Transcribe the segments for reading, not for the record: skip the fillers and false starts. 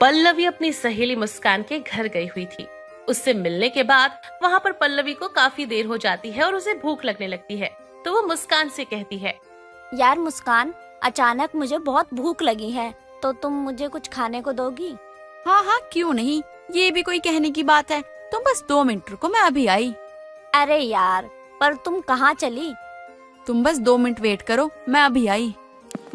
पल्लवी अपनी सहेली मुस्कान के घर गई हुई थी। उससे मिलने के बाद वहाँ पर पल्लवी को काफी देर हो जाती है और उसे भूख लगने लगती है। तो वो मुस्कान से कहती है, यार मुस्कान, अचानक मुझे बहुत भूख लगी है, तो तुम मुझे कुछ खाने को दोगी? हाँ हाँ, क्यों नहीं, ये भी कोई कहने की बात है। तुम बस 2 मिनट रुको, मैं अभी आई। अरे यार, पर तुम कहाँ चली? तुम बस 2 मिनट वेट करो, मैं अभी आई।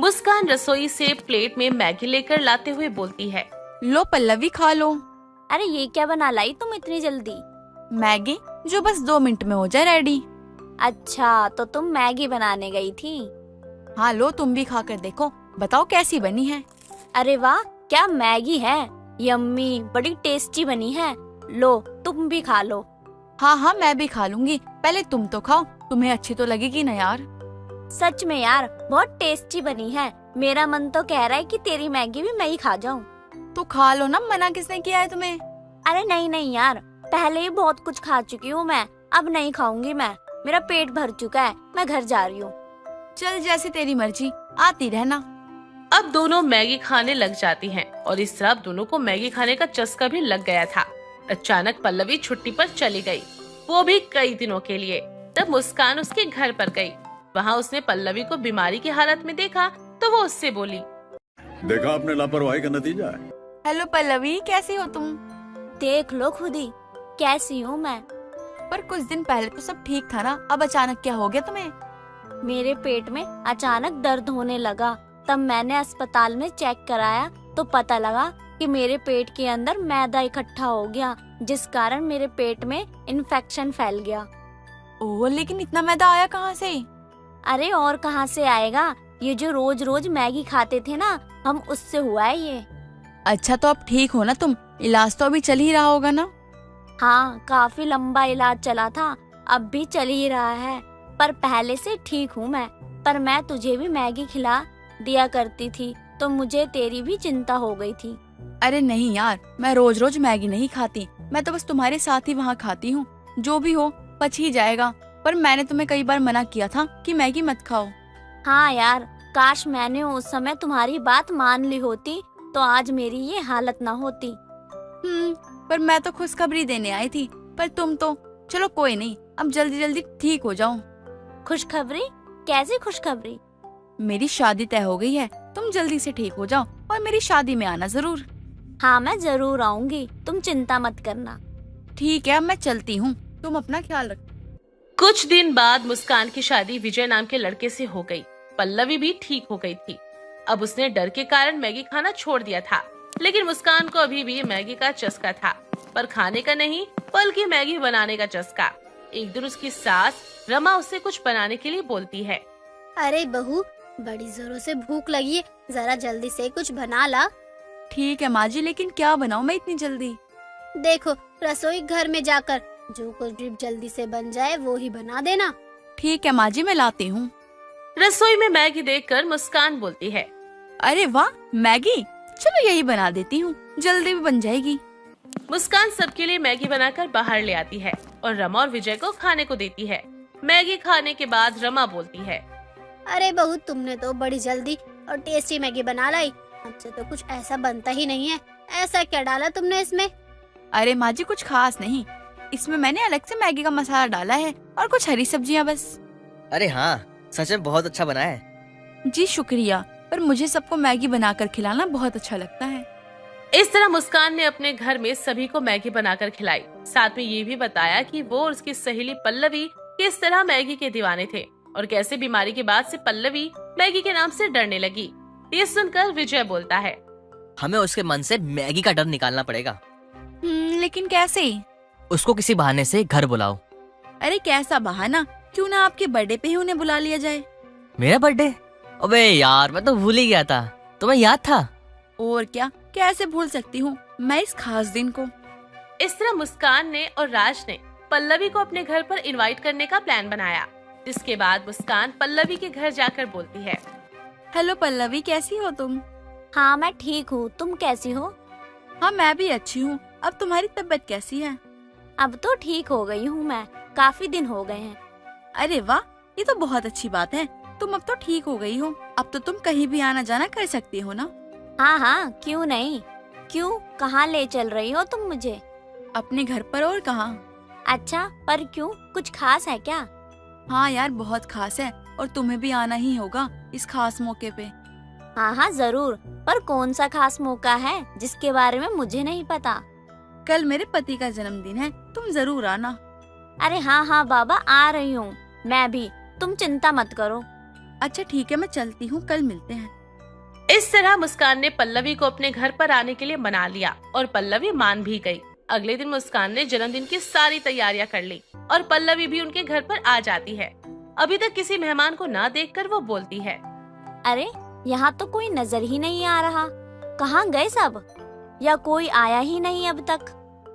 मुस्कान रसोई से प्लेट में मैगी लेकर लाते हुए बोलती है, लो पल्लवी, खा लो। अरे ये क्या बना लाई तुम इतनी जल्दी? मैगी जो बस 2 मिनट में हो जाए रेडी। अच्छा, तो तुम मैगी बनाने गई थी? हाँ लो, तुम भी खा कर देखो, बताओ कैसी बनी है। अरे वाह, क्या मैगी है, यम्मी, बड़ी टेस्टी बनी है। लो तुम भी खा लो। हाँ हाँ, मैं भी खा लूंगी, पहले तुम तो खाओ, तुम्हें अच्छी तो लगेगी ना यार। सच में यार, बहुत टेस्टी बनी है। मेरा मन तो कह रहा है कि तेरी मैगी भी मैं ही खा जाऊं। तो खा लो ना, मना किसने किया है तुम्हें? अरे नहीं नहीं यार, पहले ही बहुत कुछ खा चुकी हूँ मैं, अब नहीं खाऊंगी मैं। मेरा पेट भर चुका है, मैं घर जा रही हूँ। चल जैसी तेरी मर्जी, आती रहना। अब दोनों मैगी खाने लग जाती हैं और इस तरह दोनों को मैगी खाने का चस्का भी लग गया था। अचानक पल्लवी छुट्टी पर चली गई, वो भी कई दिनों के लिए। तब मुस्कान उसके घर पर गई। वहाँ उसने पल्लवी को बीमारी की हालत में देखा तो वो उससे बोली, देखा आपने लापरवाही का नतीजा है। हेलो पल्लवी, कैसी हो तुम? देख लो खुद ही, कैसी हूँ मैं। पर कुछ दिन पहले तो सब ठीक था ना, अब अचानक क्या हो गया तुम्हें? मेरे पेट में अचानक दर्द होने लगा। तब मैंने अस्पताल में चेक कराया तो पता लगा कि मेरे पेट के अंदर मैदा इकट्ठा हो गया, जिस कारण मेरे पेट में इन्फेक्शन फैल गया। ओह, लेकिन इतना मैदा आया कहाँ से? अरे और कहाँ से आएगा, ये जो रोज रोज मैगी खाते थे ना हम, उससे हुआ है ये। अच्छा, तो अब ठीक हो ना तुम? इलाज तो अभी चल ही रहा होगा ना? हाँ, काफी लंबा इलाज चला था, अब भी चल ही रहा है, पर पहले से ठीक हूँ मैं। पर मैं तुझे भी मैगी खिला दिया करती थी तो मुझे तेरी भी चिंता हो गई थी। अरे नहीं यार, मैं रोज रोज मैगी नहीं खाती, मैं तो बस तुम्हारे साथ ही वहाँ खाती हूँ। जो भी हो पच ही जाएगा। पर मैंने तुम्हें कई बार मना किया था कि मैगी मत खाओ। हाँ यार, काश मैंने उस समय तुम्हारी बात मान ली होती तो आज मेरी ये हालत ना होती। पर मैं तो खुशखबरी देने आई थी, पर तुम तो, चलो कोई नहीं, अब जल्दी जल्दी ठीक हो जाओ। खुशखबरी? कैसी खुशखबरी? मेरी शादी तय हो गई है, तुम जल्दी से ठीक हो जाओ और मेरी शादी में आना जरूर। हाँ मैं जरूर आऊंगी, तुम चिंता मत करना। ठीक है, अब मैं चलती हूँ, तुम अपना ख्याल रखो। कुछ दिन बाद मुस्कान की शादी विजय नाम के लड़के से हो गई। पल्लवी भी ठीक हो गई थी। अब उसने डर के कारण मैगी खाना छोड़ दिया था, लेकिन मुस्कान को अभी भी मैगी का चस्का था, पर खाने का नहीं बल्कि मैगी बनाने का चस्का। एक दिन उसकी सास रमा उससे कुछ बनाने के लिए बोलती है, अरे बहू, बड़ी जोरों से भूख लगी है, जरा जल्दी से कुछ बना ला। ठीक है माँ जी, लेकिन क्या बनाऊँ मैं इतनी जल्दी? देखो, रसोई घर में जाकर जो कुछ भी जल्दी से बन जाए वो ही बना देना। ठीक है माँ जी, मैं लाती हूँ। रसोई में मैगी देखकर मुस्कान बोलती है, अरे वाह, मैगी, चलो यही बना देती हूँ, जल्दी भी बन जाएगी। मुस्कान सबके लिए मैगी बनाकर बाहर ले आती है और रमा और विजय को खाने को देती है। मैगी खाने के बाद रमा बोलती है, अरे बहू, तुमने तो बड़ी जल्दी और टेस्टी मैगी बना लाई, हमसे तो कुछ ऐसा बनता ही नहीं है। ऐसा क्या डाला तुमने इसमें? अरे माँ जी, कुछ खास नहीं, इसमें मैंने अलग से मैगी का मसाला डाला है और कुछ हरी सब्जियाँ बस। अरे हाँ, सच में बहुत अच्छा बना है। जी शुक्रिया, पर मुझे सबको मैगी बनाकर खिलाना बहुत अच्छा लगता है। इस तरह मुस्कान ने अपने घर में सभी को मैगी बनाकर खिलाई। साथ में ये भी बताया कि वो और उसकी सहेली पल्लवी किस तरह मैगी के दीवाने थे और कैसे बीमारी के बाद से पल्लवी मैगी के नाम से डरने लगी। ये सुनकर विजय बोलता है, हमें उसके मन से मैगी का डर निकालना पड़ेगा। लेकिन कैसे? उसको किसी बहाने से घर बुलाओ। अरे कैसा बहाना, क्यों ना आपके बर्थडे पे ही उन्हें बुला लिया जाए। मेरा बर्थडे? अबे यार, मैं तो भूल ही गया था, तुम्हें याद था? और क्या, कैसे भूल सकती हूँ मैं इस खास दिन को। इस तरह मुस्कान ने और राज ने पल्लवी को अपने घर पर इनवाइट करने का प्लान बनाया। जिसके बाद मुस्कान पल्लवी के घर जाकर बोलती है, हेलो पल्लवी, कैसी हो तुम? हाँ मैं ठीक हूँ, तुम कैसी हो? हाँ मैं भी अच्छी हूँ। अब तुम्हारी तबीयत कैसी है? अब तो ठीक हो गई हूँ मैं, काफी दिन हो गए हैं। अरे वाह, ये तो बहुत अच्छी बात है, तुम अब तो ठीक हो गई हो। अब तो तुम कहीं भी आना जाना कर सकती हो ना? हाँ हाँ, क्यों नहीं। क्यों, कहाँ ले चल रही हो तुम मुझे? अपने घर पर, और कहाँ। अच्छा, पर क्यों, कुछ खास है क्या? हाँ यार, बहुत खास है, और तुम्हें भी आना ही होगा इस खास मौके पे। हाँ हाँ जरूर, पर कौन सा खास मौका है जिसके बारे में मुझे नहीं पता? कल मेरे पति का जन्मदिन है, तुम जरूर आना। अरे हाँ हाँ बाबा, आ रही हूँ मैं भी, तुम चिंता मत करो। अच्छा ठीक है, मैं चलती हूँ, कल मिलते हैं। इस तरह मुस्कान ने पल्लवी को अपने घर पर आने के लिए मना लिया और पल्लवी मान भी गई। अगले दिन मुस्कान ने जन्मदिन की सारी तैयारियां कर ली और पल्लवी भी उनके घर पर आ जाती है। अभी तक किसी मेहमान को ना देखकर वो बोलती है, अरे यहाँ तो कोई नजर ही नहीं आ रहा, कहाँ गए सब? या कोई आया ही नहीं अब तक?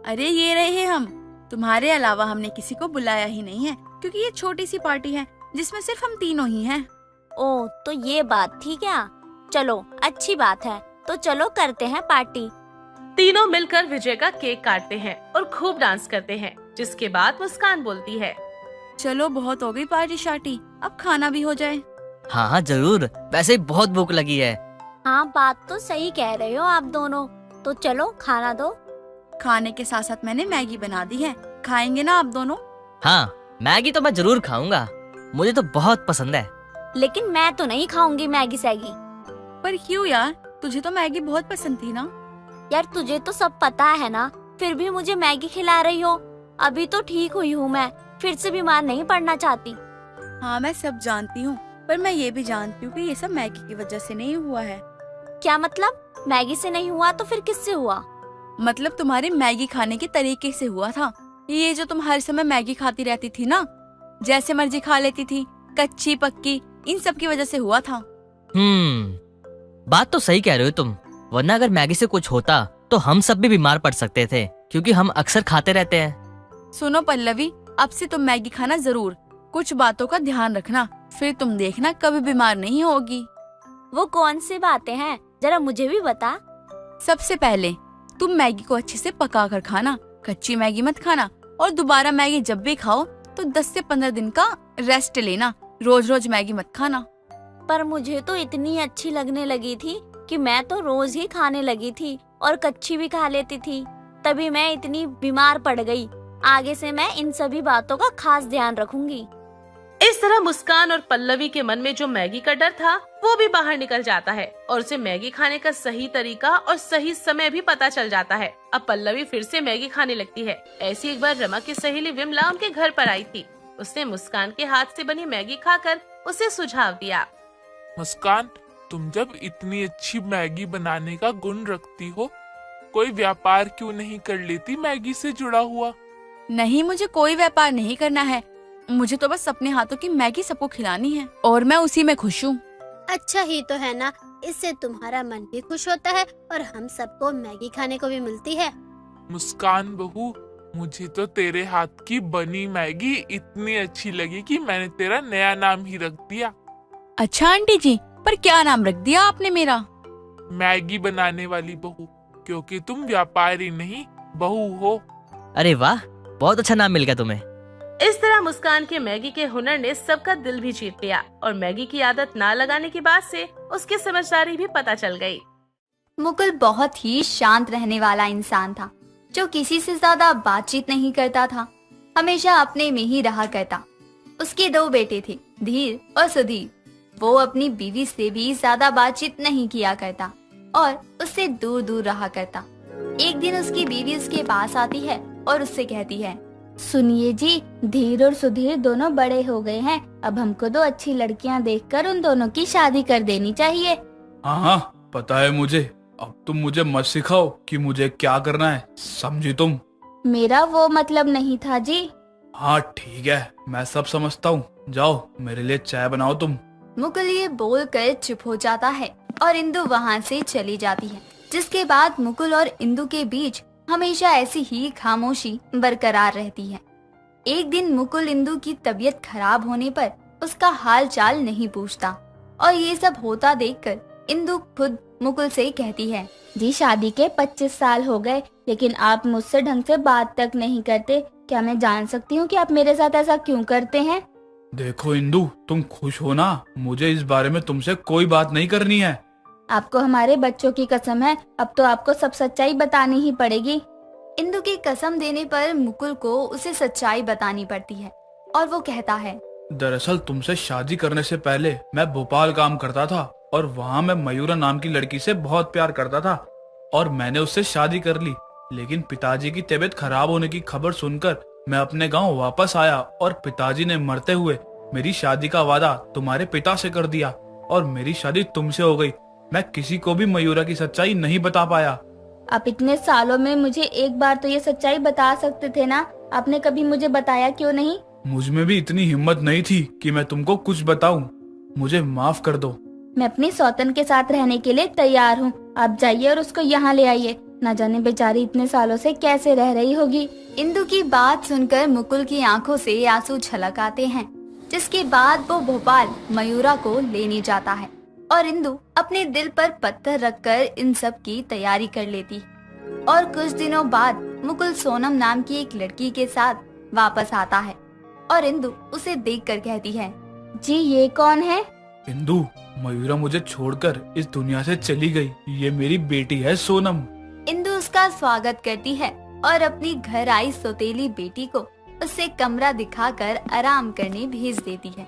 अरे ये रहे हम, तुम्हारे अलावा हमने किसी को बुलाया ही नहीं है, क्योंकि ये छोटी सी पार्टी है जिसमें सिर्फ हम तीनों ही हैं। ओ, तो ये बात थी क्या? चलो अच्छी बात है, तो चलो करते हैं पार्टी। तीनों मिलकर विजय का केक काटते हैं और खूब डांस करते हैं, जिसके बाद मुस्कान बोलती है, चलो बहुत हो गई पार्टी शार्टी, अब खाना भी हो जाए। हाँ हाँ जरूर, वैसे ही बहुत भूख लगी है। हाँ बात तो सही कह रहे हो आप दोनों, तो चलो खाना दो। खाने के साथ साथ मैंने मैगी बना दी है, खाएंगे ना आप दोनों? हाँ, मैगी तो मैं जरूर खाऊंगा, मुझे तो बहुत पसंद है। लेकिन मैं तो नहीं खाऊंगी मैगी सैगी। पर क्यों यार, तुझे तो मैगी बहुत पसंद थी ना। यार तुझे तो सब पता है ना, फिर भी मुझे मैगी खिला रही हो। अभी तो ठीक हुई हूँ मैं, फिर से बीमार नहीं पड़ना चाहती। हाँ मैं सब जानती हूँ, पर मैं ये भी जानती हूँ कि ये सब मैगी की वजह से नहीं हुआ है। क्या मतलब? मैगी से नहीं हुआ तो फिर किससे हुआ? मतलब तुम्हारे मैगी खाने के तरीके से हुआ था। ये जो तुम हर समय मैगी खाती रहती थी ना, जैसे मर्जी खा लेती थी, कच्ची पक्की, इन सब की वजह से हुआ था। बात तो सही कह रहे हो तुम, वरना अगर मैगी से कुछ होता तो हम सब भी बीमार पड़ सकते थे, क्योंकि हम अक्सर खाते रहते हैं। सुनो पल्लवी, अब से तुम मैगी खाना जरूर, कुछ बातों का ध्यान रखना, फिर तुम देखना कभी बीमार नहीं होगी। वो कौन सी बातें हैं, जरा मुझे भी बता। सबसे पहले तुम मैगी को अच्छे से पका कर खाना, कच्ची मैगी मत खाना, और दोबारा मैगी जब भी खाओ तो 10 से 15 दिन का रेस्ट लेना, रोज रोज मैगी मत खाना। पर मुझे तो इतनी अच्छी लगने लगी थी कि मैं तो रोज ही खाने लगी थी और कच्ची भी खा लेती थी, तभी मैं इतनी बीमार पड़ गई। आगे से मैं इन सभी बातों का खास ध्यान रखूंगी। इस तरह मुस्कान और पल्लवी के मन में जो मैगी का डर था वो भी बाहर निकल जाता है और उसे मैगी खाने का सही तरीका और सही समय भी पता चल जाता है। अब पल्लवी फिर से मैगी खाने लगती है। ऐसी एक बार रमा की सहेली विमला उनके घर पर आई थी। उसने मुस्कान के हाथ से बनी मैगी खाकर उसे सुझाव दिया, मुस्कान, तुम जब इतनी अच्छी मैगी बनाने का गुण रखती हो, कोई व्यापार क्यों नहीं कर लेती मैगी से जुड़ा हुआ? नहीं, मुझे कोई व्यापार नहीं करना है, मुझे तो बस अपने हाथों की मैगी सबको खिलानी है और मैं उसी में खुश हूँ। अच्छा ही तो है ना, इससे तुम्हारा मन भी खुश होता है और हम सबको मैगी खाने को भी मिलती है। मुस्कान बहू, मुझे तो तेरे हाथ की बनी मैगी इतनी अच्छी लगी कि मैंने तेरा नया नाम ही रख दिया। अच्छा आंटी जी, पर क्या नाम रख दिया आपने मेरा? मैगी बनाने वाली बहू, क्योंकि तुम व्यापारी नहीं बहू हो। अरे वाह, बहुत अच्छा नाम मिल गया तुम्हें। इस तरह मुस्कान के मैगी के हुनर ने सबका दिल भी जीत लिया और मैगी की आदत ना लगाने की बात से उसकी समझदारी भी पता चल गई। मुकुल बहुत ही शांत रहने वाला इंसान था, जो किसी से ज्यादा बातचीत नहीं करता था, हमेशा अपने में ही रहा करता। उसके 2 बेटे थे, धीर और सुधीर। वो अपनी बीवी से भी ज्यादा बातचीत नहीं किया करता और उससे दूर दूर रहा करता। एक दिन उसकी बीवी उसके पास आती है और उससे कहती है, सुनिए जी, धीर और सुधीर दोनों बड़े हो गए हैं, अब हमको 2 अच्छी लड़कियां देखकर उन दोनों की शादी कर देनी चाहिए। हाँ, पता है मुझे। अब तुम मुझे मत सिखाओ कि मुझे क्या करना है, समझी तुम? मेरा वो मतलब नहीं था जी। हाँ ठीक है, मैं सब समझता हूँ। जाओ, मेरे लिए चाय बनाओ तुम। मुकुल ये बोलकर चुप हो जाता है और इंदु वहाँ से चली जाती है, जिसके बाद मुकुल और इंदु के बीच हमेशा ऐसी ही खामोशी बरकरार रहती है। एक दिन मुकुल इंदु की तबीयत खराब होने पर उसका हाल चाल नहीं पूछता और ये सब होता देखकर इंदु खुद मुकुल से कहती है, जी शादी के 25 साल हो गए, लेकिन आप मुझसे ढंग से बात तक नहीं करते। क्या मैं जान सकती हूँ कि आप मेरे साथ ऐसा क्यों करते हैं? देखो इंदु, तुम खुश हो ना, मुझे इस बारे में तुमसे कोई बात नहीं करनी है। आपको हमारे बच्चों की कसम है, अब तो आपको सब सच्चाई बतानी ही पड़ेगी। इंदु की कसम देने पर मुकुल को उसे सच्चाई बतानी पड़ती है और वो कहता है, दरअसल तुमसे शादी करने से पहले मैं भोपाल काम करता था और वहाँ मैं मयूरा नाम की लड़की से बहुत प्यार करता था और मैंने उससे शादी कर ली। लेकिन पिताजी की तबीयत खराब होने की खबर सुनकर मैं अपने गांव वापस आया और पिताजी ने मरते हुए मेरी शादी का वादा तुम्हारे पिता से कर दिया और मेरी शादी तुमसे हो गई। मैं किसी को भी मयूरा की सच्चाई नहीं बता पाया। आप इतने सालों में मुझे एक बार तो ये सच्चाई बता सकते थे ना, आपने कभी मुझे बताया क्यों नहीं? मुझ में भी इतनी हिम्मत नहीं थी कि मैं तुमको कुछ बताऊं। मुझे माफ कर दो। मैं अपनी सौतन के साथ रहने के लिए तैयार हूँ। आप जाइए और उसको यहाँ ले आइए। न जाने बेचारी इतने सालों से कैसे रह रही होगी। इंदु की बात सुनकर मुकुल की आंखों से आंसू छलक आते हैं, जिसके बाद वो भोपाल मयूरा को लेने जाता है और इंदु अपने दिल पर पत्थर रखकर इन सब की तैयारी कर लेती। और कुछ दिनों बाद मुकुल सोनम नाम की एक लड़की के साथ वापस आता है और इंदु उसे देखकर कहती है, जी ये कौन है? इंदु, मयूरा मुझे छोड़कर इस दुनिया से चली गई। ये मेरी बेटी है सोनम। इंदु उसका स्वागत करती है और अपनी घर आई सौतेली बेटी को उससे कमरा दिखाकर आराम करने भेज देती है।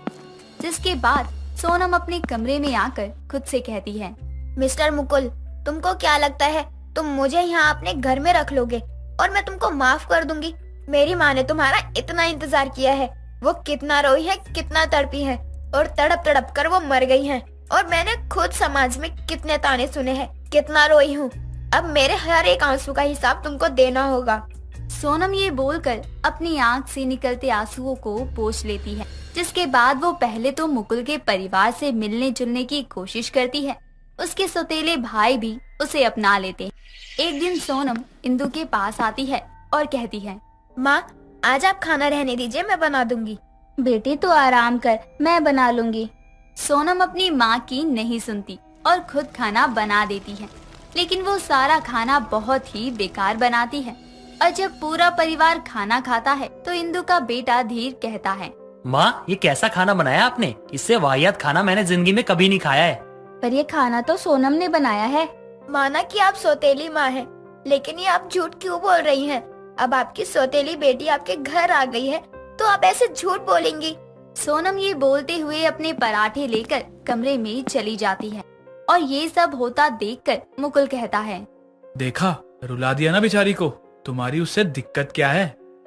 जिसके बाद सोनम अपने कमरे में आकर खुद से कहती है, मिस्टर मुकुल, तुमको क्या लगता है तुम मुझे यहाँ अपने घर में रख लोगे और मैं तुमको माफ कर दूंगी? मेरी माँ ने तुम्हारा इतना इंतजार किया है। वो कितना रोई है, कितना तड़पी है और तड़प तड़प कर वो मर गई है। और मैंने खुद समाज में कितने ताने सुने हैं, कितना रोई हूँ। अब मेरे हर एक आंसू का हिसाब तुमको देना होगा। सोनम ये बोलकर अपनी आंख से निकलते आंसुओं को पोंछ लेती है। जिसके बाद वो पहले तो मुकुल के परिवार से मिलने जुलने की कोशिश करती है। उसके सौतेले भाई भी उसे अपना लेते हैं। एक दिन सोनम इंदु के पास आती है और कहती है, माँ, आज आप खाना रहने दीजिए, मैं बना दूंगी। बेटी तू आराम कर, मैं बना लूंगी। सोनम अपनी माँ की नहीं सुनती और खुद खाना बना देती है, लेकिन वो सारा खाना बहुत ही बेकार बनाती है। और जब पूरा परिवार खाना खाता है तो इंदु का बेटा धीर कहता है, माँ, ये कैसा खाना बनाया आपने? इससे वाहियात खाना मैंने जिंदगी में कभी नहीं खाया है। पर ये खाना तो सोनम ने बनाया है। माना कि आप सौतेली माँ हैं, लेकिन ये आप झूठ क्यों बोल रही हैं? अब आपकी सौतेली बेटी आपके घर आ गई है तो आप ऐसे झूठ बोलेंगी? सोनम ये बोलते हुए अपने पराठे लेकर कमरे में चली जाती है। और ये सब होता देखकर मुकुल कहता है, देखा, रुला दिया ना बेचारी को। तुम्हारी उससे दिक्कत क्या है?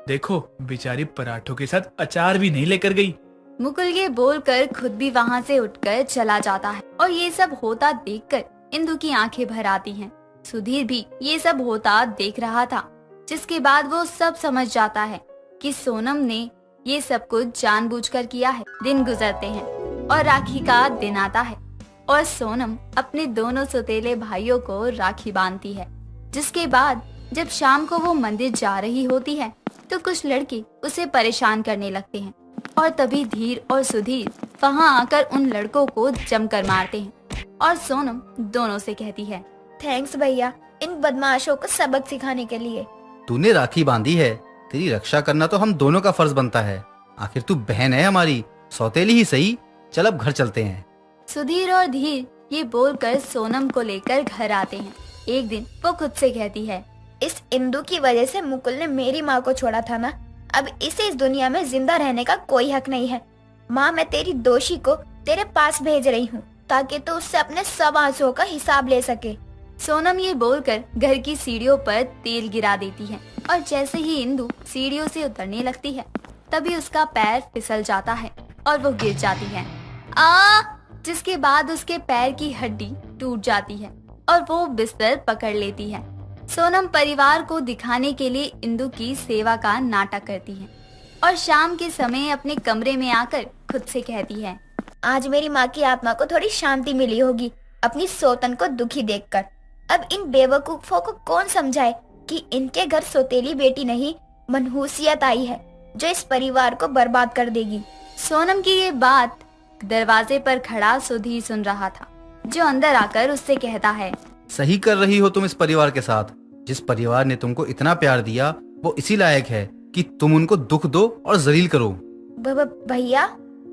देखो, बेचारी पराठों के साथ अचार भी नहीं लेकर गई। मुकुल ये बोलकर खुद भी वहाँ से उठकर चला जाता है। और ये सब होता देखकर इंदु की आंखें भर आती हैं। सुधीर भी ये सब होता देख रहा था, जिसके बाद वो सब समझ जाता है कि सोनम ने ये सब कुछ जानबूझकर किया है। दिन गुजरते हैं और राखी का दिन आता है और सोनम अपने दोनों सौतेले भाइयों को राखी बांधती है। जिसके बाद जब शाम को वो मंदिर जा रही होती है तो कुछ लड़के उसे परेशान करने लगते हैं और तभी धीर और सुधीर वहाँ आकर उन लड़कों को जमकर मारते हैं। और सोनम दोनों से कहती है, थैंक्स भैया, इन बदमाशों को सबक सिखाने के लिए। तूने राखी बांधी है, तेरी रक्षा करना तो हम दोनों का फर्ज बनता है। आखिर तू बहन है हमारी, सौतेली ही सही। चल अब घर चलते हैं। सुधीर और धीर ये बोलकर सोनम को लेकर घर आते हैं। एक दिन वो खुद से कहती है, इस इंदु की वजह से मुकुल ने मेरी माँ को छोड़ा था ना, अब इसे इस दुनिया में जिंदा रहने का कोई हक नहीं है। माँ, मैं तेरी दोषी को तेरे पास भेज रही हूँ ताकि तू उससे अपने सब आंसुओं का हिसाब ले सके। सोनम ये बोलकर घर की सीढ़ियों पर तेल गिरा देती है और जैसे ही इंदु सीढ़ियों से उतरने लगती है तभी उसका पैर फिसल जाता है और वो गिर जाती है। जिसके बाद उसके पैर की हड्डी टूट जाती है और वो बिस्तर पकड़ लेती है। सोनम परिवार को दिखाने के लिए इंदु की सेवा का नाटक करती है और शाम के समय अपने कमरे में आकर खुद से कहती है, आज मेरी माँ की आत्मा को थोड़ी शांति मिली होगी अपनी सौतन को दुखी देखकर। अब इन बेवकूफों को कौन समझाए कि इनके घर सौतेली बेटी नहीं मनहूसियत आई है जो इस परिवार को बर्बाद कर देगी। सोनम की ये बात दरवाजे पर खड़ा सुधीर सुन रहा था, जो अंदर आकर उससे कहता है, सही कर रही हो तुम इस परिवार के साथ। जिस परिवार ने तुमको इतना प्यार दिया वो इसी लायक है कि तुम उनको दुख दो और जलील करो। भैया,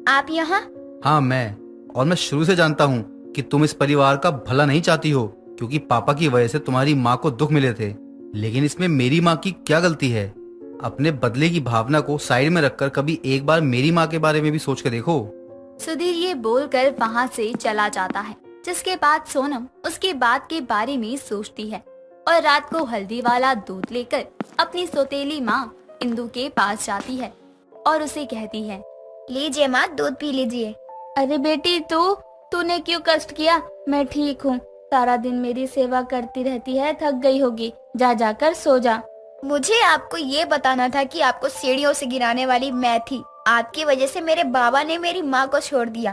आप यहाँ? हाँ, मैं। और मैं शुरू से जानता हूँ कि तुम इस परिवार का भला नहीं चाहती हो, क्योंकि पापा की वजह से तुम्हारी माँ को दुख मिले थे। लेकिन इसमें मेरी माँ की क्या गलती है? अपने बदले की भावना को साइड में रखकर कभी एक बार मेरी माँ के बारे में भी सोच के देखो। सुधीर ये बोलकर वहाँ से चला जाता है, जिसके बाद सोनम उसके बात के बारे में सोचती है और रात को हल्दी वाला दूध लेकर अपनी सौतेली माँ इंदु के पास जाती है और उसे कहती है, लीजिए माँ, दूध पी लीजिए। अरे बेटी, तूने क्यों कष्ट किया? मैं ठीक हूँ। सारा दिन मेरी सेवा करती रहती है, थक गई होगी। जा जाकर सो जा। मुझे आपको ये बताना था कि आपको सीढ़ियों से गिराने वाली मैं थी। आपकी वजह से मेरे बाबा ने मेरी माँ को छोड़ दिया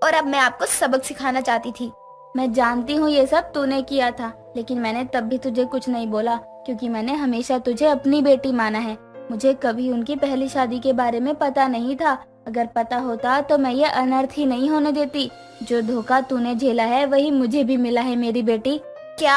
और अब मैं आपको सबक सिखाना चाहती थी। मैं जानती हूँ ये सब तूने किया था, लेकिन मैंने तब भी तुझे कुछ नहीं बोला, क्योंकि मैंने हमेशा तुझे अपनी बेटी माना है। मुझे कभी उनकी पहली शादी के बारे में पता नहीं था। अगर पता होता तो मैं ये अनर्थ ही नहीं होने देती। जो धोखा तूने झेला है वही मुझे भी मिला है मेरी बेटी। क्या?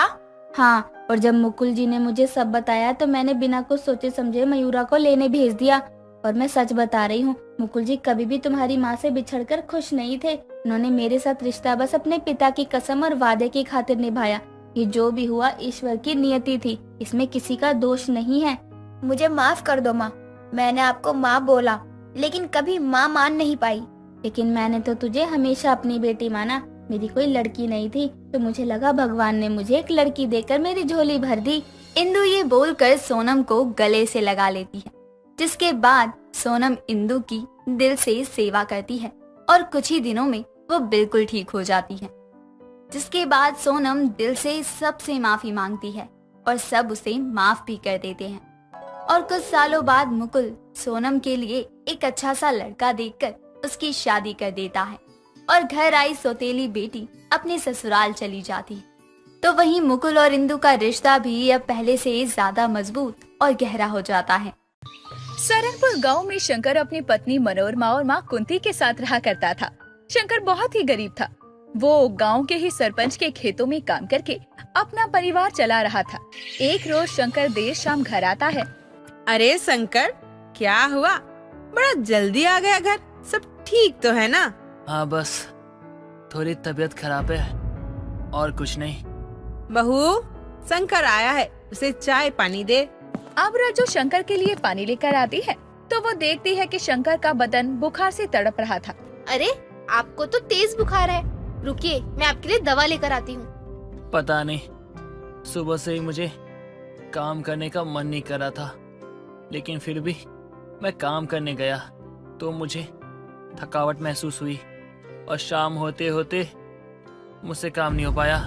हाँ, और जब मुकुल जी ने मुझे सब बताया तो मैंने बिना कुछ सोचे समझे मयूरा को लेने भेज दिया। और मैं सच बता रही हूँ, मुकुल जी कभी भी तुम्हारी माँ से बिछड़कर खुश नहीं थे। उन्होंने मेरे साथ रिश्ता बस अपने पिता की कसम और वादे की खातिर निभाया। ये जो भी हुआ ईश्वर की नियति थी, इसमें किसी का दोष नहीं है। मुझे माफ कर दो माँ, मैंने आपको माँ बोला लेकिन कभी माँ मान नहीं पाई। लेकिन मैंने तो तुझे हमेशा अपनी बेटी माना। मेरी कोई लड़की नहीं थी तो मुझे लगा भगवान ने मुझे एक लड़की देकर मेरी झोली भर दी। इंदु ये बोलकर सोनम को गले से लगा लेती है, जिसके बाद सोनम इंदु की दिल से सेवा करती है और कुछ ही दिनों में वो बिल्कुल ठीक हो जाती है। जिसके बाद सोनम दिल से सबसे माफी मांगती है और सब उसे माफ भी कर देते हैं। और कुछ सालों बाद मुकुल सोनम के लिए एक अच्छा सा लड़का देखकर उसकी शादी कर देता है और घर आई सौतेली बेटी अपने ससुराल चली जाती है। तो वहीं मुकुल और इंदु का रिश्ता भी अब पहले से ज्यादा मजबूत और गहरा हो जाता है। सरनपुर गांव में शंकर अपनी पत्नी मनोरमा और माँ कुंती के साथ रहा करता था। शंकर बहुत ही गरीब था। वो गांव के ही सरपंच के खेतों में काम करके अपना परिवार चला रहा था। एक रोज शंकर देर शाम घर आता है। अरे शंकर, क्या हुआ? बड़ा जल्दी आ गया घर। सब ठीक तो है ना? हाँ, बस थोड़ी तबीयत खराब है और कुछ नहीं। बहू, शंकर आया है, उसे चाय पानी दे। अब रज्जू शंकर के लिए पानी लेकर आती है तो वो देखती है कि शंकर का बदन बुखार से तड़प रहा था। अरे, आपको तो तेज बुखार है। रुकिए, मैं आपके लिए दवा लेकर आती हूँ। पता नहीं, सुबह से ही मुझे काम करने का मन नहीं कर रहा था, लेकिन फिर भी मैं काम करने गया तो मुझे थकावट महसूस हुई और शाम होते होते मुझसे काम नहीं हो पाया।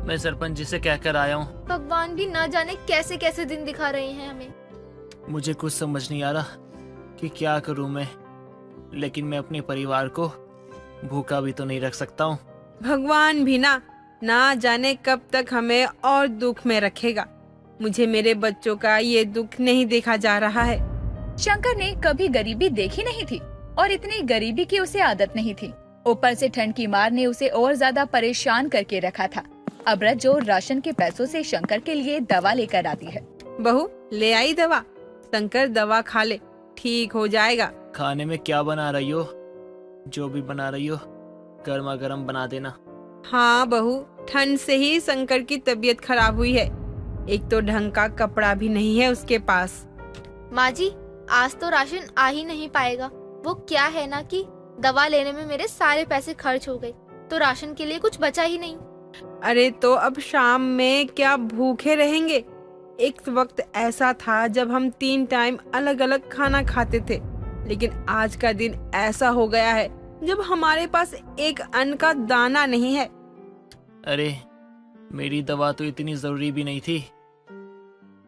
मैं सरपंच जी से कहकर आया हूँ। भगवान भी ना जाने कैसे कैसे दिन दिखा रहे हैं हमें। मुझे कुछ समझ नहीं आ रहा कि क्या करूँ मैं, लेकिन मैं अपने परिवार को भूखा भी तो नहीं रख सकता हूँ। भगवान भी ना जाने कब तक हमें और दुख में रखेगा। मुझे मेरे बच्चों का ये दुख नहीं देखा जा रहा है। शंकर ने कभी गरीबी देखी नहीं थी और इतनी गरीबी की उसे आदत नहीं थी। ऊपर से ठंड की मार ने उसे और ज्यादा परेशान करके रखा था। अब रज्जो राशन के पैसों से शंकर के लिए दवा लेकर आती है। बहू, ले आई दवा। शंकर दवा खा ले, ठीक हो जाएगा। खाने में क्या बना रही हो? जो भी बना रही हो गर्मा गर्म बना देना। हाँ बहू, ठंड से ही शंकर की तबीयत खराब हुई है। एक तो ढंग का कपड़ा भी नहीं है उसके पास। माँ जी, आज तो राशन आ ही नहीं पाएगा। वो क्या है ना कि दवा लेने में मेरे सारे पैसे खर्च हो गए, तो राशन के लिए कुछ बचा ही नहीं। अरे तो अब शाम में क्या भूखे रहेंगे? एक वक्त ऐसा था जब हम 3 टाइम अलग अलग खाना खाते थे, लेकिन आज का दिन ऐसा हो गया है जब हमारे पास एक अन्न का दाना नहीं है। अरे, मेरी दवा तो इतनी जरूरी भी नहीं थी।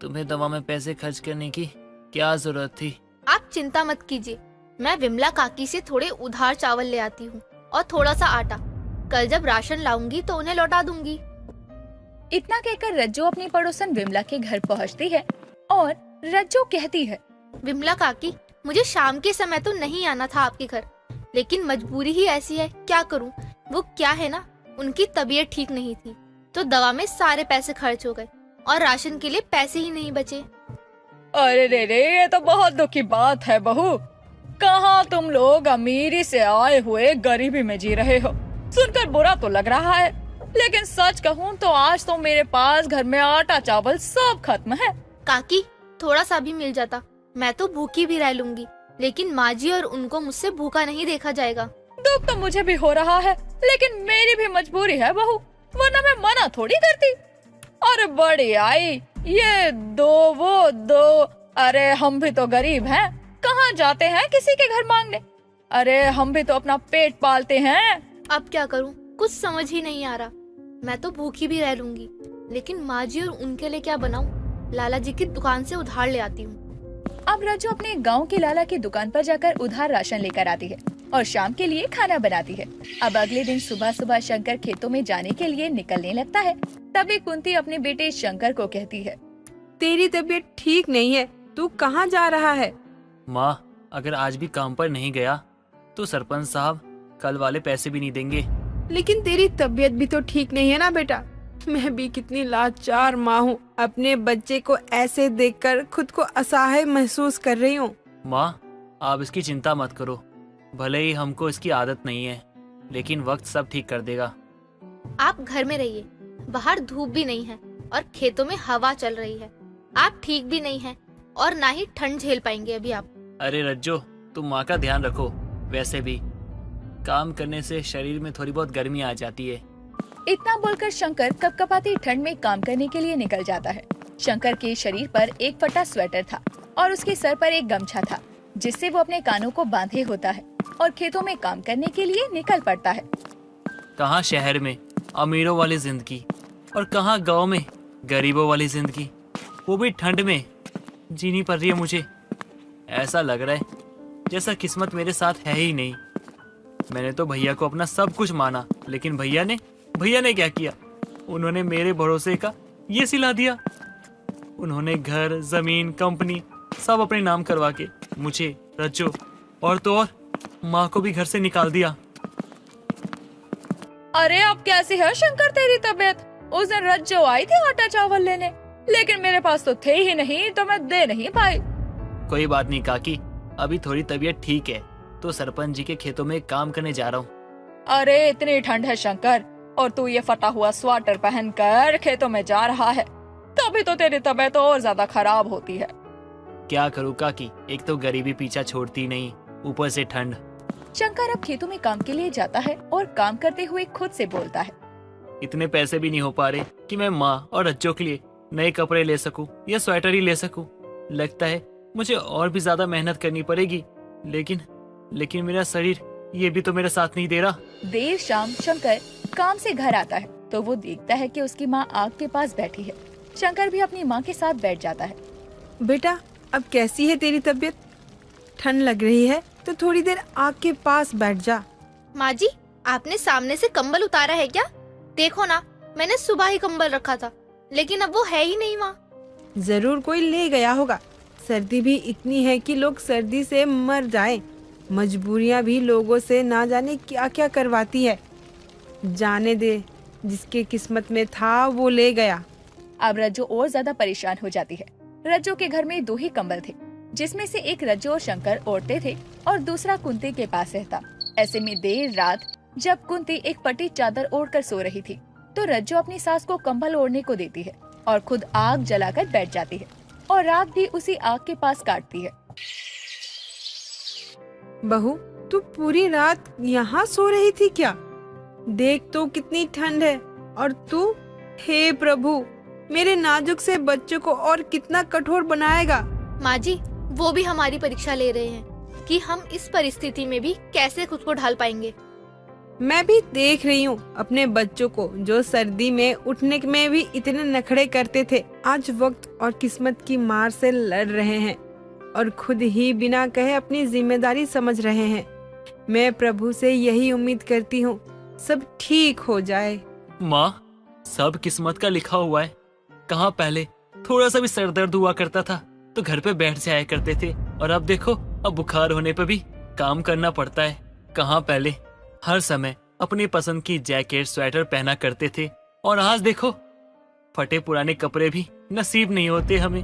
तुम्हें दवा में पैसे खर्च करने की क्या जरूरत थी? आप चिंता मत कीजिए, मैं विमला काकी से थोड़े उधार चावल ले आती हूँ और थोड़ा सा आटा। कल जब राशन लाऊंगी तो उन्हें लौटा दूंगी। इतना कहकर रज्जो अपनी पड़ोसन विमला के घर पहुँचती है और रज्जो कहती है, विमला काकी, मुझे शाम के समय तो नहीं आना था आपके घर, लेकिन मजबूरी ही ऐसी है, क्या करूँ। वो क्या है ना, उनकी तबीयत ठीक नहीं थी तो दवा में सारे पैसे खर्च हो गए और राशन के लिए पैसे ही नहीं बचे। अरे रे, ये तो बहुत दुख की बात है बहू। कहाँ तुम लोग अमीरी से आए हुए गरीबी में जी रहे हो। सुनकर बुरा तो लग रहा है, लेकिन सच कहूँ तो आज तो मेरे पास घर में आटा चावल सब खत्म है। काकी, थोड़ा सा भी मिल जाता, मैं तो भूखी भी रह लूंगी, लेकिन माँ जी और उनको मुझसे भूखा नहीं देखा जाएगा। दुख तो मुझे भी हो रहा है, लेकिन मेरी भी मजबूरी है बहू, वरना मैं मना थोड़ी करती। अरे बड़ी आई, ये दो वो दो, अरे हम भी तो गरीब हैं, कहाँ जाते हैं किसी के घर मांगने। अरे हम भी तो अपना पेट पालते हैं। अब क्या करूं, कुछ समझ ही नहीं आ रहा। मैं तो भूखी भी रह लूंगी, लेकिन माँ जी और उनके लिए क्या बनाऊं? लाला जी की दुकान से उधार ले आती हूँ। अब रज्जू अपने गांव की लाला की दुकान पर जाकर उधार राशन लेकर आती है और शाम के लिए खाना बनाती है। अब अगले दिन सुबह सुबह शंकर खेतों में जाने के लिए निकलने लगता है। तभी कुंती अपने बेटे शंकर को कहती है, तेरी तबीयत ठीक नहीं है, तू कहाँ जा रहा है? माँ, अगर आज भी काम पर नहीं गया तो सरपंच साहब कल वाले पैसे भी नहीं देंगे। लेकिन तेरी तबीयत भी तो ठीक नहीं है ना बेटा। मैं भी कितनी लाचार माँ हूँ, अपने बच्चे को ऐसे देखकर खुद को असहाय महसूस कर रही हूँ। माँ, आप इसकी चिंता मत करो, भले ही हमको इसकी आदत नहीं है, लेकिन वक्त सब ठीक कर देगा। आप घर में रहिए, बाहर धूप भी नहीं है और खेतों में हवा चल रही है। आप ठीक भी नहीं है और ना ही ठंड झेल पाएंगे अभी आप। अरे रज्जो, तुम माँ का ध्यान रखो। वैसे भी काम करने से शरीर में थोड़ी बहुत गर्मी आ जाती है। इतना बोलकर शंकर कपकपाती ठंड में काम करने के लिए निकल जाता है। शंकर के शरीर पर एक फटा स्वेटर था और उसके सर पर एक गमछा था, जिससे वो अपने कानों को बांधे होता है और खेतों में काम करने के लिए निकल पड़ता है। कहाँ शहर में अमीरों वाली जिंदगी और कहाँ गांव में गरीबों वाली जिंदगी, वो भी ठंड में जीनी पड़ रही है मुझे। ऐसा लग रहा है जैसा किस्मत मेरे साथ है ही नहीं। मैंने तो भैया को अपना सब कुछ माना, लेकिन भैया ने क्या किया? उन्होंने मेरे भरोसे का ये सिला दिया। उन्होंने घर, जमीन, कंपनी सब अपने नाम करवा के मुझे, रज्जो और तो और माँ को भी घर से निकाल दिया। अरे अब कैसी है शंकर तेरी तबीयत? उस दिन रज्जो आई थी आटा चावल लेने, लेकिन मेरे पास तो थे ही नहीं, तो मैं दे नहीं पाई। कोई बात नहीं काकी, अभी थोड़ी तबीयत ठीक है, तो सरपंच जी के खेतों में काम करने जा रहा हूँ। अरे इतनी ठंड है शंकर, और तू ये फटा हुआ स्वेटर पहनकर खेतों में जा रहा है, तभी तो तेरी तबीयत और ज्यादा खराब होती है। क्या करूँ काकी, एक तो गरीबी पीछा छोड़ती नहीं, ऊपर से ठंड। शंकर अब खेतों में काम के लिए जाता है और काम करते हुए खुद से बोलता है, इतने पैसे भी नहीं हो पा रहे कि मैं माँ और बच्चों के लिए नए कपड़े ले सकूं या स्वेटर ही ले सकूं। लगता है मुझे और भी ज्यादा मेहनत करनी पड़ेगी, लेकिन मेरा शरीर ये भी तो मेरा साथ नहीं दे रहा। देर शाम शंकर काम से घर आता है तो वो देखता है कि उसकी माँ आग के पास बैठी है। शंकर भी अपनी माँ के साथ बैठ जाता है। बेटा, अब कैसी है तेरी तबीयत? ठंड लग रही है तो थोड़ी देर आग के पास बैठ जा। माँ जी, आपने सामने से कंबल उतारा है क्या? देखो ना, मैंने सुबह ही कंबल रखा था, लेकिन अब वो है ही नहीं वहाँ। जरूर कोई ले गया होगा। सर्दी भी इतनी है कि लोग सर्दी से मर जाएं। मजबूरियां भी लोगों से ना जाने क्या क्या करवाती है। जाने दे, जिसके किस्मत में था वो ले गया। अब रज्जो और ज्यादा परेशान हो जाती है। रज्जो के घर में 2 ही कंबल थे, जिसमें से एक रज्जो और शंकर ओढ़ते थे और दूसरा कुंती के पास रहता। ऐसे में देर रात जब कुंती एक फटी चादर ओढ़कर सो रही थी, तो रज्जो अपनी सास को कंबल ओढ़ने को देती है और खुद आग जलाकर बैठ जाती है और रात भी उसी आग के पास काटती है। बहू, तू पूरी रात यहाँ सो रही थी क्या? देख तो कितनी ठंड है, और तू, हे प्रभु, मेरे नाजुक से बच्चों को और कितना कठोर बनाएगा। माँ जी, वो भी हमारी परीक्षा ले रहे हैं कि हम इस परिस्थिति में भी कैसे खुद को ढाल पाएंगे। मैं भी देख रही हूँ अपने बच्चों को, जो सर्दी में उठने में भी इतने नखड़े करते थे, आज वक्त और किस्मत की मार से लड़ रहे हैं और खुद ही बिना कहे अपनी जिम्मेदारी समझ रहे हैं। मैं प्रभु से यही उम्मीद करती हूँ, सब ठीक हो जाए। माँ, सब किस्मत का लिखा हुआ है। कहाँ पहले थोड़ा सा भी सर दर्द हुआ करता था तो घर पे बैठ जाया करते थे, और अब देखो, अब बुखार होने पे भी काम करना पड़ता है। कहाँ पहले हर समय अपनी पसंद की जैकेट, स्वेटर पहना करते थे, और आज देखो, फटे पुराने कपड़े भी नसीब नहीं होते हमें।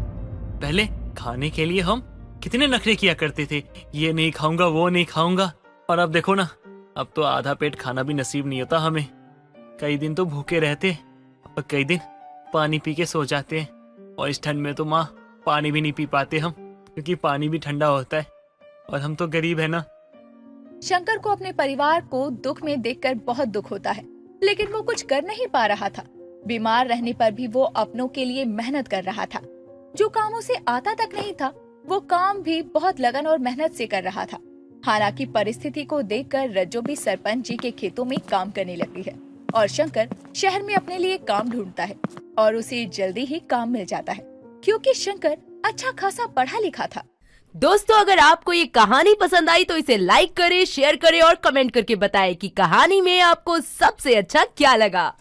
पहले खाने के लिए हम कितने नखरे किया करते थे, ये नहीं खाऊंगा, वो नहीं खाऊंगा, और अब देखो ना, अब तो आधा पेट खाना भी नसीब नहीं होता हमें। कई दिन तो भूखे रहते और कई दिन पानी पी के सो जाते हैं, और इस ठंड में तो माँ पानी भी नहीं पी पाते हम, क्योंकि पानी भी ठंडा होता है और हम तो गरीब है ना। शंकर को अपने परिवार को दुख में देखकर बहुत दुख होता है, लेकिन वो कुछ कर नहीं पा रहा था। बीमार रहने पर भी वो अपनों के लिए मेहनत कर रहा था। जो काम उसे आता तक नहीं था, वो काम भी बहुत लगन और मेहनत से कर रहा था। हालांकि परिस्थिति को देखकर रज्जो भी सरपंच जी के खेतों में काम करने लगती है और शंकर शहर में अपने लिए काम ढूंढता है और उसे जल्दी ही काम मिल जाता है, क्योंकि शंकर अच्छा खासा पढ़ा लिखा था। दोस्तों, अगर आपको ये कहानी पसंद आई तो इसे लाइक करें, शेयर करें और कमेंट करके बताएं कि कहानी में आपको सबसे अच्छा क्या लगा।